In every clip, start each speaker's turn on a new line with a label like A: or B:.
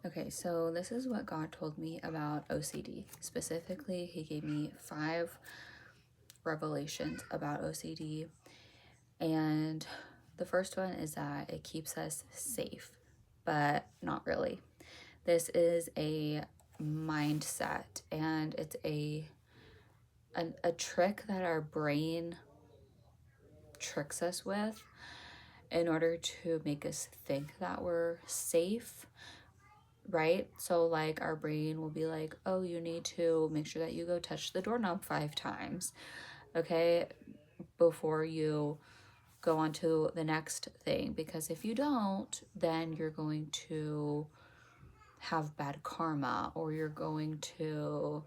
A: Okay, so this is what God told me about OCD. Specifically, He gave me 5 revelations about OCD. And the first one is that it keeps us safe, but not really. This is a mindset, and it's a trick that our brain tricks us with in order to make us think that we're safe, right? So like our brain will be like, oh, you need to make sure that you go touch the doorknob 5 times, okay, before you go on to the next thing, because if you don't, then you're going to have bad karma, or you're going to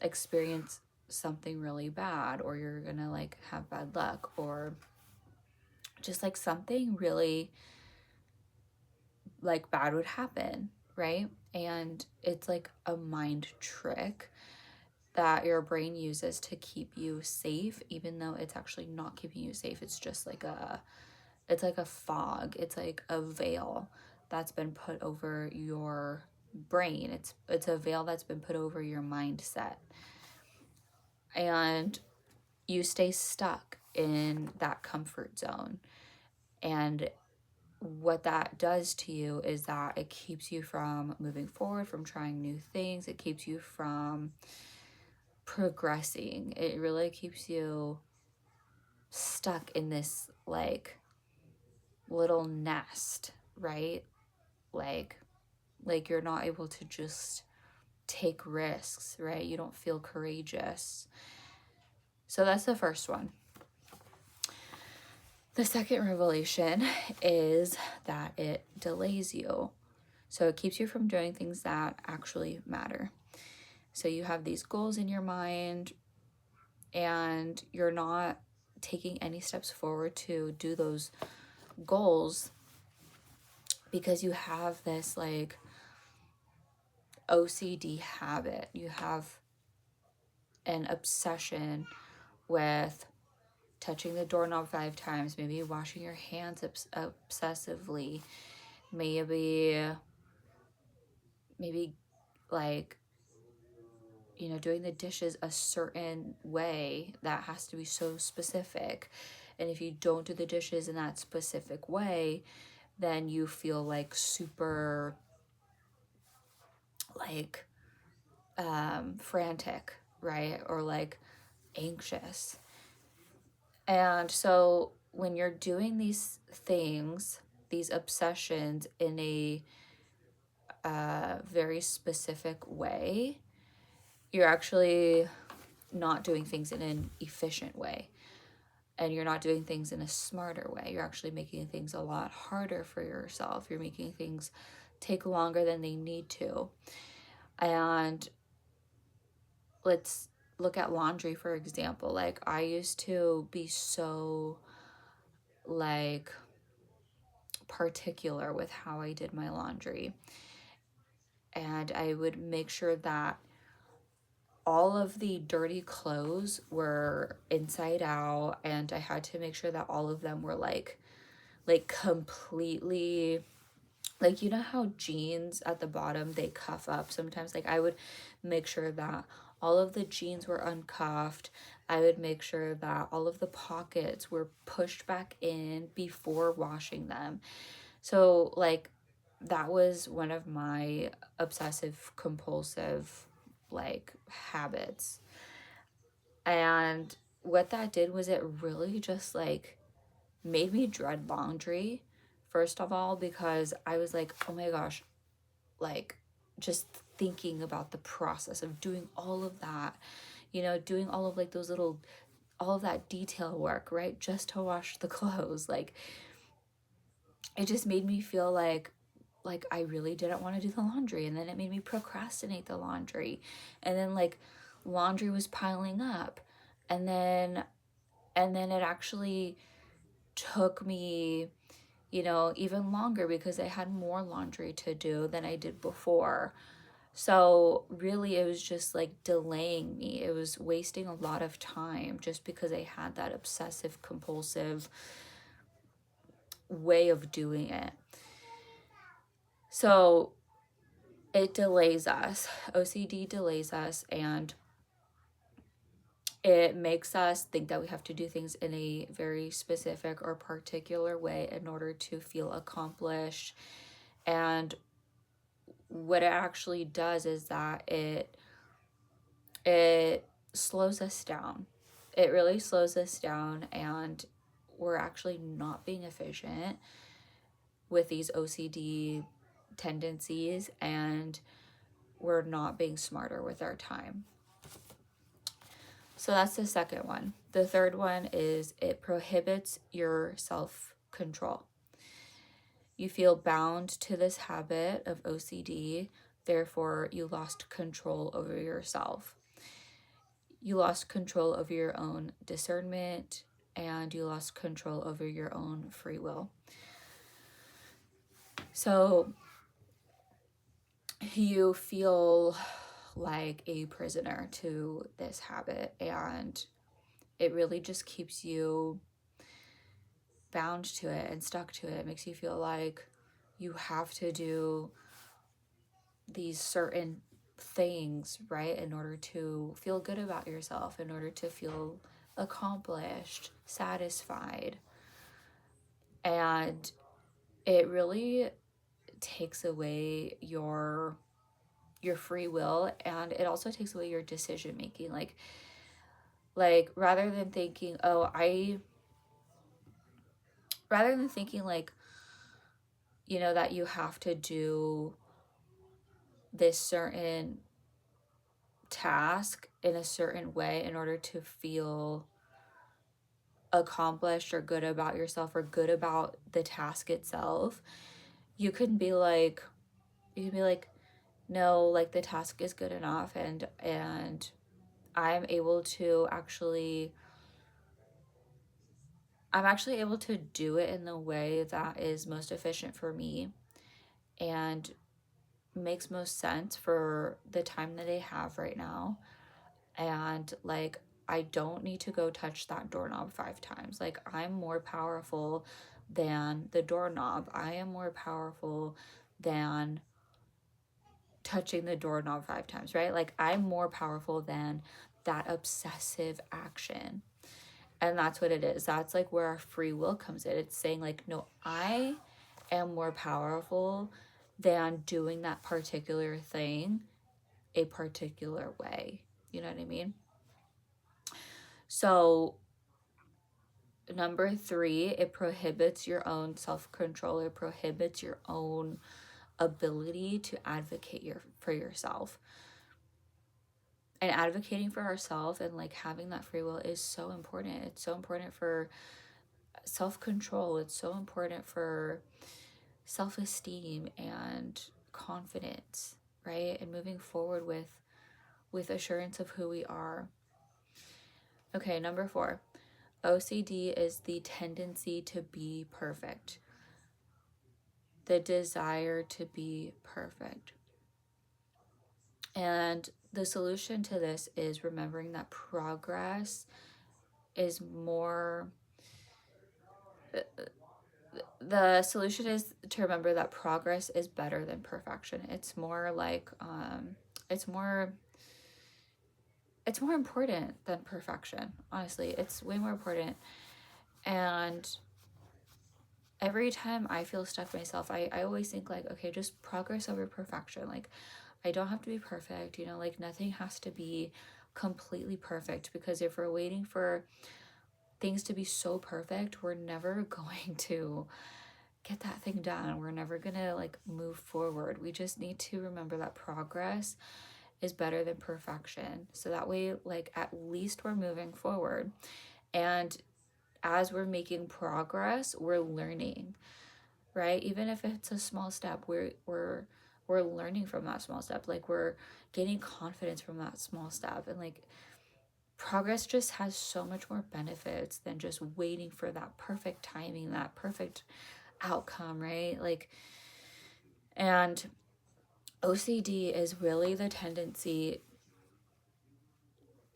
A: experience something really bad, or you're gonna like have bad luck, or just like something really like bad would happen, right? And it's like a mind trick that your brain uses to keep you safe, even though it's actually not keeping you safe. It's just like it's like a fog. It's like a veil that's been put over your brain. It's a veil that's been put over your mindset. And you stay stuck in that comfort zone. And what that does to you is that it keeps you from moving forward, from trying new things. It keeps you from progressing. It really keeps you stuck in this like little nest, right? Like like you're not able to just take risks, right? You don't feel courageous. So that's the first one. The second revelation is that it delays you. So it keeps you from doing things that actually matter. So you have these goals in your mind and you're not taking any steps forward to do those goals because you have this like OCD habit. You have an obsession with touching the doorknob 5 times, maybe washing your hands obsessively, maybe like, you know, doing the dishes a certain way that has to be so specific. And if you don't do the dishes in that specific way, then you feel like super like frantic, right? Or like anxious. And so when you're doing these things, these obsessions in a very specific way, you're actually not doing things in an efficient way. And you're not doing things in a smarter way. You're actually making things a lot harder for yourself. You're making things take longer than they need to. And let's look at laundry, for example. Like, I used to be so like particular with how I did my laundry. And I would make sure that all of the dirty clothes were inside out, and I had to make sure that all of them were like completely, like, you know how jeans at the bottom they cuff up sometimes. Like, I would make sure that all of the jeans were uncuffed. I would make sure that all of the pockets were pushed back in before washing them. So like that was one of my obsessive compulsive like habits. And what that did was it really just like made me dread laundry, first of all, because I was like, oh my gosh, like just thinking about the process of doing all of that, you know, doing all of like those little, all of that detail work, right? Just to wash the clothes. Like, it just made me feel like I really didn't want to do the laundry, and then it made me procrastinate the laundry, and then like laundry was piling up, and then it actually took me, you know, even longer because I had more laundry to do than I did before. So really it was just like delaying me. It was wasting a lot of time just because I had that obsessive compulsive way of doing it. So it delays us. OCD delays us, and it makes us think that we have to do things in a very specific or particular way in order to feel accomplished. And what it actually does is that it slows us down. It really slows us down, and we're actually not being efficient with these OCD tendencies, and we're not being smarter with our time. So that's the second one. The third one is it prohibits your self-control. You feel bound to this habit of OCD, therefore you lost control over yourself. You lost control over your own discernment, and you lost control over your own free will. So you feel like a prisoner to this habit, and it really just keeps you bound to it and stuck to it. It makes you feel like you have to do these certain things, right, in order to feel good about yourself, in order to feel accomplished, satisfied. And it really takes away your free will, and it also takes away your decision making. Like rather than thinking, rather than thinking like, you know, that you have to do this certain task in a certain way in order to feel accomplished or good about yourself or good about the task itself, you can be like, no, like the task is good enough, and I'm able to actually I'm actually able to do it in the way that is most efficient for me and makes most sense for the time that I have right now. And like, I don't need to go touch that doorknob 5 times. Like, I'm more powerful than the doorknob. I am more powerful than touching the doorknob 5 times, right? Like, I'm more powerful than that obsessive action. And that's what it is. That's like where our free will comes in. It's saying like, no, I am more powerful than doing that particular thing a particular way. You know what I mean? So number 3, it prohibits your own self-control. It prohibits your own ability to advocate for yourself. And advocating for ourselves and like having that free will is so important. It's so important for self-control. It's so important for self-esteem and confidence, right? And moving forward with assurance of who we are. Okay, number 4. OCD is the tendency to be perfect. The desire to be perfect. And the solution to this is remembering that progress is more the solution is to remember that progress is better than perfection. It's more like it's more important than perfection. Honestly, it's way more important. And every time I feel stuck myself, I always think like, okay, just progress over perfection. Like, I don't have to be perfect, you know, like nothing has to be completely perfect, because if we're waiting for things to be so perfect, we're never going to get that thing done. We're never gonna like move forward. We just need to remember that progress is better than perfection. So that way, like, at least we're moving forward. And as we're making progress, we're learning, right? Even if it's a small step, we're learning from that small step. Like, we're gaining confidence from that small step. And like, progress just has so much more benefits than just waiting for that perfect timing, that perfect outcome, right? Like, and OCD is really the tendency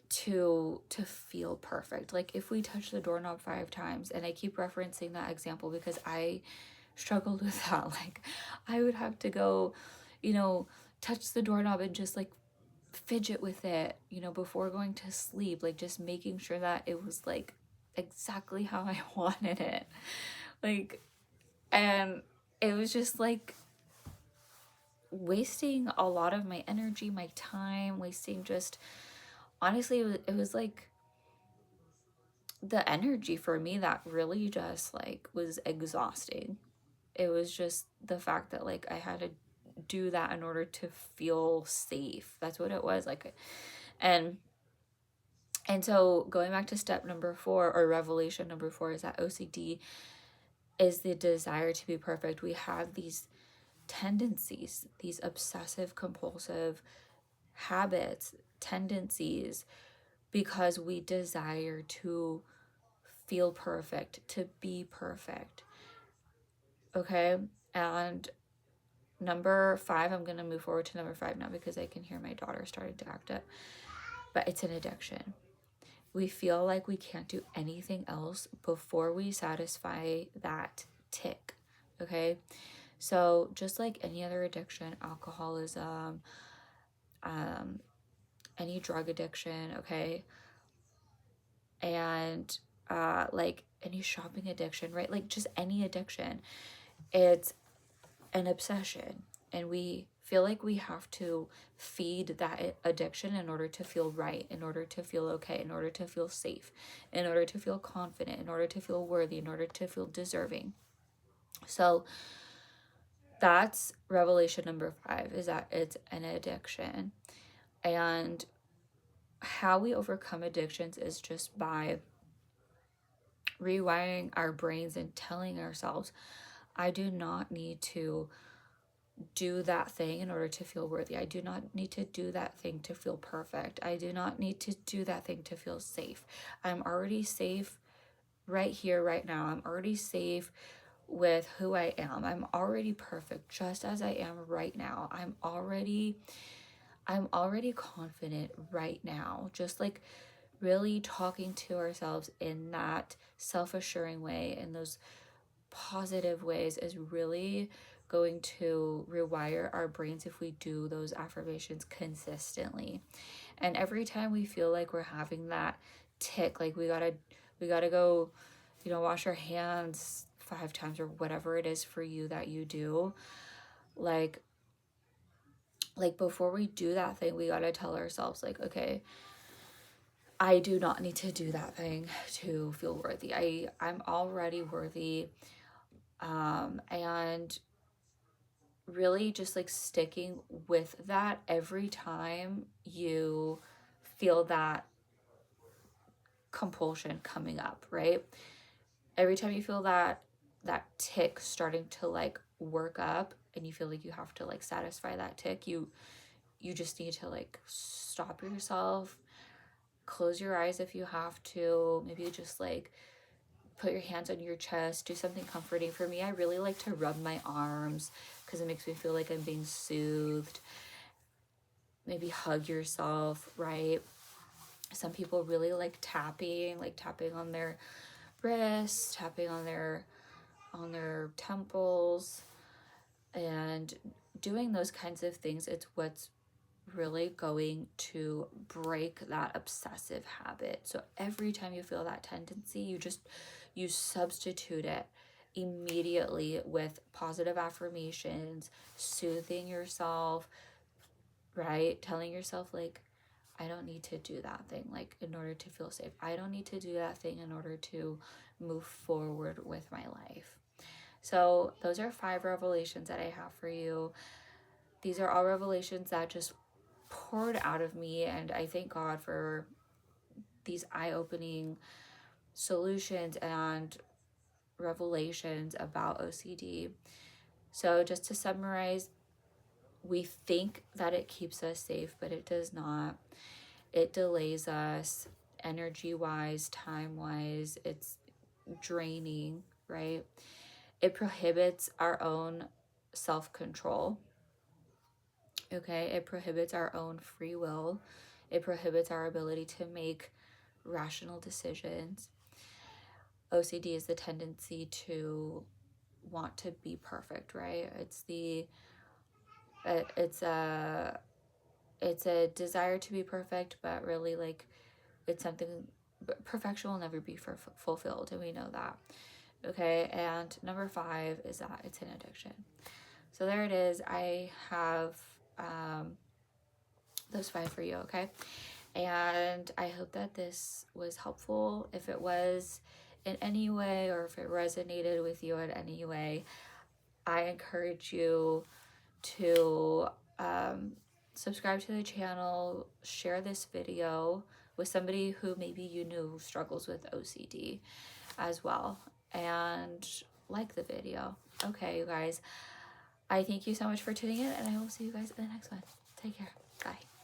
A: to feel perfect. Like, if we touch the doorknob 5 times, and I keep referencing that example because I struggled with that. Like, I would have to go, you know, touch the doorknob and just like fidget with it, you know, before going to sleep, like just making sure that it was like exactly how I wanted it. Like, and it was just like wasting a lot of my energy, my time, wasting just honestly, it was like the energy for me that really just like was exhausting. It was just the fact that like I had to do that in order to feel safe. That's what it was like. And so going back to step number 4, or revelation number 4, is that OCD is the desire to be perfect. We have these tendencies, these obsessive compulsive habits, tendencies, because we desire to feel perfect, to be perfect. Okay? And number 5, I'm going to move forward to number 5 now because I can hear my daughter starting to act up. But it's an addiction. We feel like we can't do anything else before we satisfy that tick. Okay? So just like any other addiction, alcoholism, any drug addiction, okay? And like any shopping addiction, right? Like just any addiction. It's an obsession, and we feel like we have to feed that addiction in order to feel right, in order to feel okay, in order to feel safe, in order to feel confident, in order to feel worthy, in order to feel deserving. So that's revelation number 5, is that it's an addiction. And how we overcome addictions is just by rewiring our brains and telling ourselves, I do not need to do that thing in order to feel worthy. I do not need to do that thing to feel perfect. I do not need to do that thing to feel safe. I'm already safe right here, right now. I'm already safe with who I am. I'm already perfect just as I am right now. I'm already confident right now. Just like really talking to ourselves in that self-assuring way, in those positive ways, is really going to rewire our brains if we do those affirmations consistently. And every time we feel like we're having that tick, like we gotta go, you know, wash our hands 5 times or whatever it is for you that you do, like before we do that thing, we gotta tell ourselves like, okay, I do not need to do that thing to feel worthy. I'm already worthy. And really just like sticking with that every time you feel that compulsion coming up, right? Every time you feel that tick starting to like work up and you feel like you have to like satisfy that tick, you just need to like stop yourself, close your eyes if you have to, maybe just like put your hands on your chest, do something comforting. For me, I really like to rub my arms because it makes me feel like I'm being soothed. Maybe hug yourself, right? Some people really like tapping on their wrists, tapping on their temples, and doing those kinds of things. It's what's really going to break that obsessive habit. So every time you feel that tendency, you substitute it immediately with positive affirmations, soothing yourself, right? Telling yourself like, I don't need to do that thing like in order to feel safe. I don't need to do that thing in order to move forward with my life. So those are 5 revelations that I have for you. These are all revelations that just poured out of me, and I thank God for these eye-opening solutions and revelations about OCD. So just to summarize, we think that it keeps us safe, but it does not. It delays us energy-wise, time-wise. It's draining, right? It prohibits our own self-control. Okay, it prohibits our own free will. It prohibits our ability to make rational decisions. OCD is the tendency to want to be perfect, right? It's the it's a desire to be perfect, but really like it's something, perfection will never be fulfilled, and we know that. Okay, and number 5 is that it's an addiction. So there it is. I have those 5 for you, okay? And I hope that this was helpful. If it was in any way, or if it resonated with you in any way, I encourage you to subscribe to the channel, share this video with somebody who maybe you knew struggles with OCD as well, and like the video. Okay, you guys, I thank you so much for tuning in, and I will see you guys in the next one. Take care. Bye.